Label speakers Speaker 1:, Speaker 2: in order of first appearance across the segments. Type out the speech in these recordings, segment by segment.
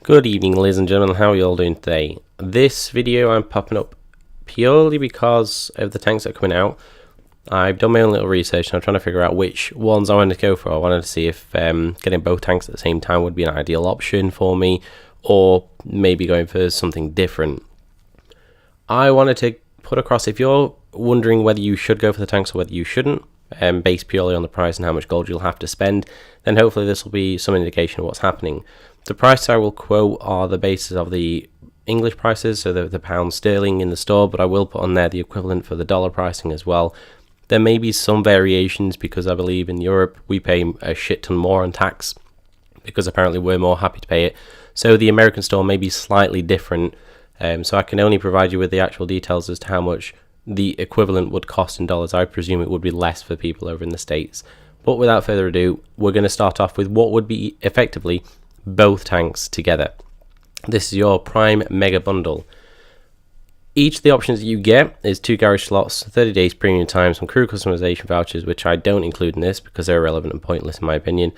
Speaker 1: Good evening, ladies and gentlemen, how are you all doing today? This video I'm popping up purely because of the tanks that are coming out. I've done my own little research and I'm trying to figure out which ones I wanted to go for. I wanted to see if getting both tanks at the same time would be an ideal option for me, or maybe going for something different. I wanted to put across, if you're wondering whether you should go for the tanks or whether you shouldn't, based purely on the price and how much gold you'll have to spend, then hopefully this will be some indication of what's happening. The prices I will quote are the basis of the English prices, so the pound sterling in the store, but I will put on there the equivalent for the dollar pricing as well. There may be some variations because I believe in Europe we pay a shit ton more on tax because apparently we're more happy to pay it. So the American store may be slightly different, so I can only provide you with the actual details as to how much the equivalent would cost in dollars. I presume it would be less for people over in the States. But without further ado, we're going to start off with what would be effectively both tanks together. This is your Prime Mega Bundle. Each of the options that you get is 2 garage slots, 30 days premium time, some crew customization vouchers, which I don't include in this because they're irrelevant and pointless in my opinion,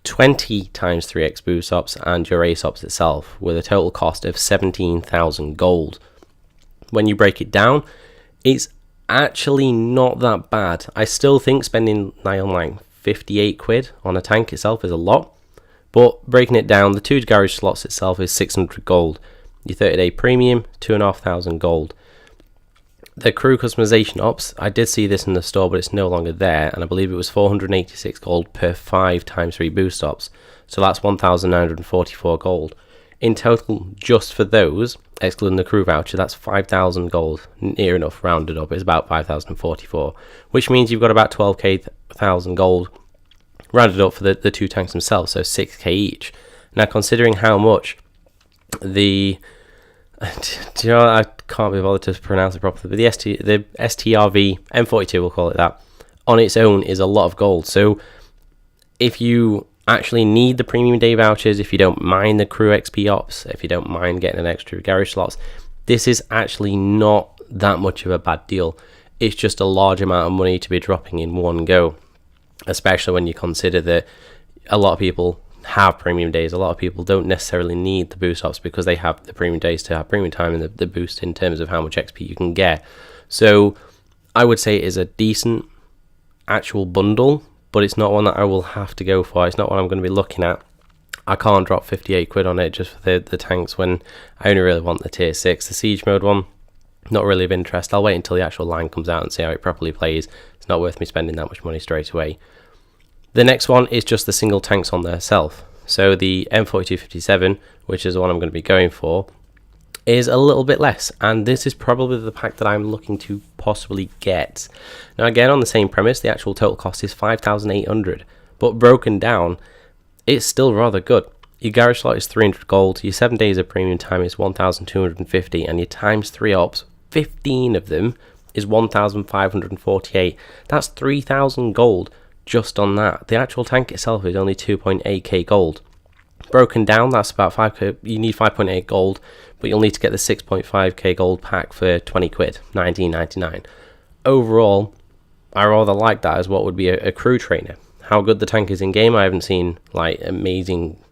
Speaker 1: 20 times 3x boost ops, and your ace ops itself, with a total cost of 17,000 gold. When you break it down, it's actually not that bad. I still think spending like 58 quid on a tank itself is a lot. But breaking it down, the 2 garage slots itself is 600 gold. Your 30-day premium, 2,500 gold. The crew customization ops, I did see this in the store, but it's no longer there, and I believe it was 486 gold per 5 times 3 boost ops. So that's 1,944 gold. In total, just for those, excluding the crew voucher, that's 5,000 gold. Near enough, rounded up, it's about 5,044, which means you've got about 12,000 gold rounded up for the 2 tanks themselves, so 6k each. Now, considering how much the do you know, I can't be bothered to pronounce it properly, but the STRV M42, we'll call it that, on its own is a lot of gold. So if you actually need the premium day vouchers, if you don't mind the crew XP ops, if you don't mind getting an extra garage slots, this is actually not that much of a bad deal. It's just a large amount of money to be dropping in one go, especially when you consider that a lot of people have premium days. A lot of people don't necessarily need the boost ops because they have the premium days to have premium time and the boost in terms of how much XP you can get. So I would say it is a decent actual bundle, but it's not one that I will have to go for. It's not what I'm going to be looking at. I can't drop 58 quid on it just for the tanks when I only really want the tier 6. The siege mode one, not really of interest. I'll wait until the actual line comes out and see how it properly plays. It's not worth me spending that much money straight away. The next one is just the single tanks on their self. So the M4257, which is the one I'm going to be going for, is a little bit less, and this is probably the pack that I'm looking to possibly get. Now again, on the same premise, the actual total cost is 5,800, but broken down, it's still rather good. Your garage slot is 300 gold, your 7 days of premium time is 1,250, and your times 3 ops, 15 of them, is 1,548. That's 3,000 gold just on that. The actual tank itself is only 2.8k gold. Broken down, that's about 5k. You need 5.8 gold, but you'll need to get the 6.5k gold pack for 20 quid, 19.99. Overall, I rather like that as what would be a crew trainer. How good the tank is in game, I haven't seen like amazing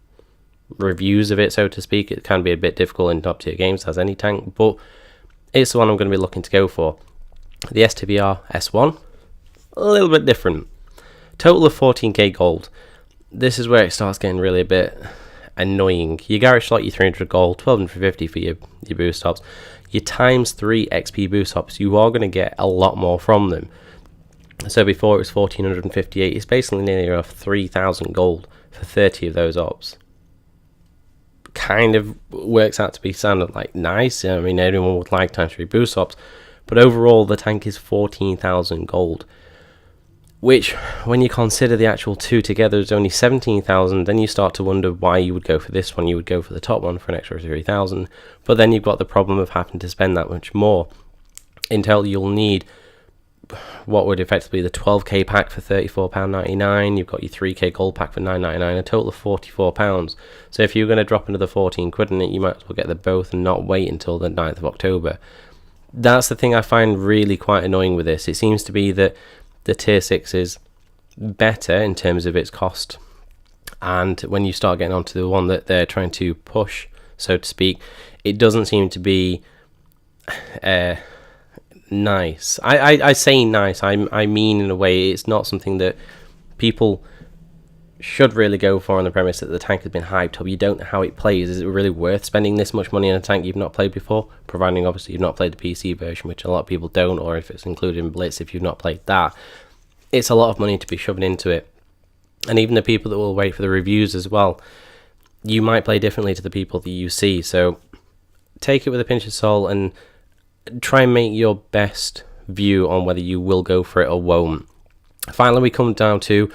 Speaker 1: reviews of it, so to speak. It can be a bit difficult in top tier games, as any tank, but it's the one I'm going to be looking to go for. The STVR S1, a little bit different. Total of 14k gold. This is where it starts getting really a bit annoying. Your garage slot, your 300 gold, 1250 for your boost ops. Your times 3 XP boost ops, you are going to get a lot more from them. So before it was 1458, it's basically nearly off 3,000 gold for 30 of those ops. Kind of works out to be sounded like nice. I mean, everyone would like times 3 boost ops, but overall the tank is 14,000 gold, which when you consider the actual 2 together is only 17,000. Then you start to wonder why you would go for this one. You would go for the top one for an extra 3,000, but then you've got the problem of having to spend that much more. In total, you'll need what would effectively be the 12k pack for £34.99. You've got your 3k gold pack for £9.99, a total of £44. So if you're going to drop another 14 quid in it, you might as well get them both and not wait until the 9th of October. That's the thing I find really quite annoying with this. It seems to be that the tier 6 is better in terms of its cost, and when you start getting onto the one that they're trying to push so to speak. It doesn't seem to be nice. I say nice, I mean in a way it's not something that people should really go for on the premise that the tank has been hyped up. You don't know how it plays. Is it really worth spending this much money on a tank you've not played before? Providing obviously you've not played the PC version, which a lot of people don't, or if it's included in Blitz, if you've not played that. It's a lot of money to be shoving into it. And even the people that will wait for the reviews as well, you might play differently to the people that you see. So take it with a pinch of salt and try and make your best view on whether you will go for it or won't. Finally, we come down to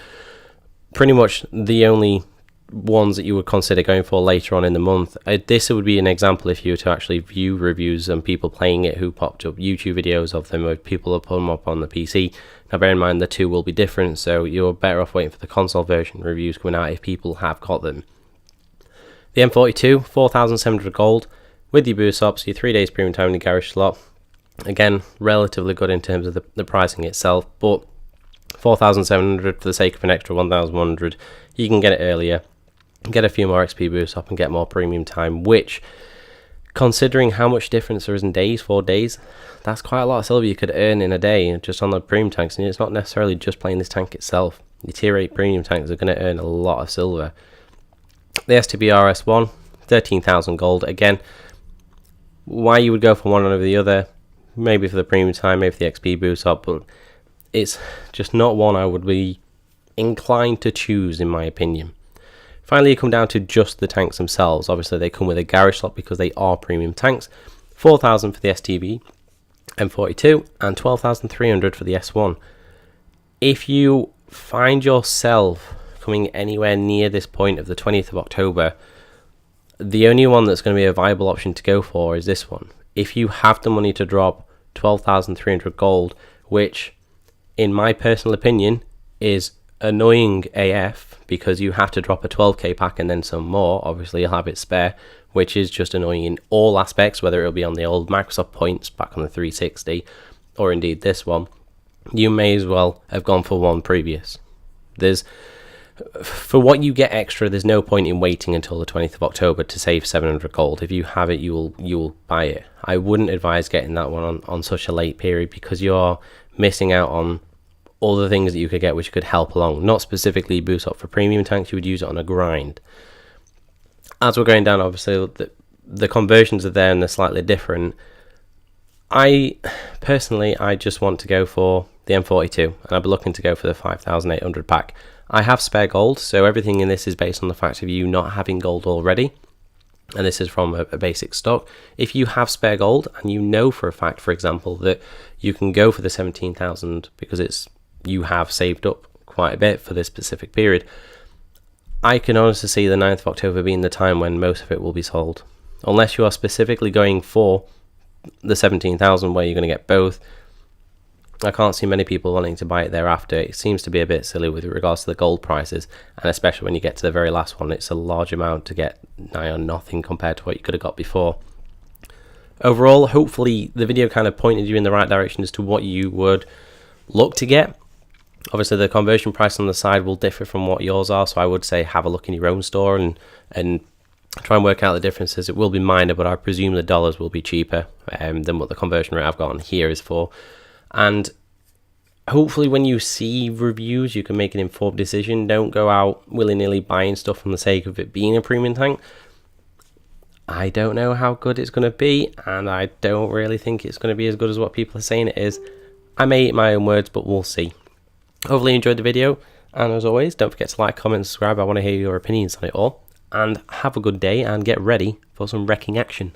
Speaker 1: pretty much the only ones that you would consider going for later on in the month. This would be an example if you were to actually view reviews and people playing it who popped up YouTube videos of them, or people have put them up on the PC. Now bear in mind the two will be different, so you're better off waiting for the console version reviews coming out if people have got them. The M42, 4,700 gold, with your boost ops, your 3 days premium time in the garage slot. Again, relatively good in terms of the pricing itself, but 4,700 for the sake of an extra 1,100, you can get it earlier, get a few more XP boosts up and get more premium time, which, considering how much difference there is in days, 4 days, that's quite a lot of silver you could earn in a day just on the premium tanks. And it's not necessarily just playing this tank itself. Your tier 8 premium tanks are going to earn a lot of silver. The STB RS1, 13,000 gold. Again, why you would go for one over the other, maybe for the premium time, maybe for the XP boost up, but it's just not one I would be inclined to choose in my opinion. Finally, you come down to just the tanks themselves. Obviously they come with a garage slot because they are premium tanks. 4,000 for the STB M42 and 12,300 for the S1. If you find yourself coming anywhere near this point of the 20th of October, the only one that's going to be a viable option to go for is this one. If you have the money to drop 12,300 gold, which in my personal opinion is annoying AF, because you have to drop a 12k pack and then some more. Obviously you'll have it spare, which is just annoying in all aspects, whether it'll be on the old Microsoft points back on the 360 or indeed this one. You may as well have gone for one previous. For what you get extra, there's no point in waiting until the 20th of October to save 700 gold. If you have it, you will buy it. I wouldn't advise getting that one on such a late period, because you're missing out on all the things that you could get which could help along. Not specifically boost up for premium tanks, you would use it on a grind. As we're going down, obviously the conversions are there and they're slightly different. I just want to go for the M42, and I'll be looking to go for the 5,800 pack. I have spare gold, so everything in this is based on the fact of you not having gold already, and this is from a basic stock. If you have spare gold and you know for a fact, for example, that you can go for the 17,000 because you have saved up quite a bit for this specific period, I can honestly see the 9th of October being the time when most of it will be sold. Unless you are specifically going for the 17,000 where you're going to get both, I can't see many people wanting to buy it thereafter. It seems to be a bit silly with regards to the gold prices, and especially when you get to the very last one, it's a large amount to get nigh on nothing compared to what you could have got before. Overall, hopefully the video kind of pointed you in the right direction as to what you would look to get. Obviously the conversion price on the side will differ from what yours are, so I would say have a look in your own store and try and work out the differences. It will be minor, but I presume the dollars will be cheaper than what the conversion rate I've got on here is for. And hopefully when you see reviews you can make an informed decision. Don't go out willy-nilly buying stuff for the sake of it being a premium tank. I don't know how good it's going to be, and I don't really think it's going to be as good as what people are saying it is. I may eat my own words, but we'll see. Hopefully you enjoyed the video, and as always, don't forget to like, comment, and subscribe. I want to hear your opinions on it all. And have a good day, and get ready for some wrecking action.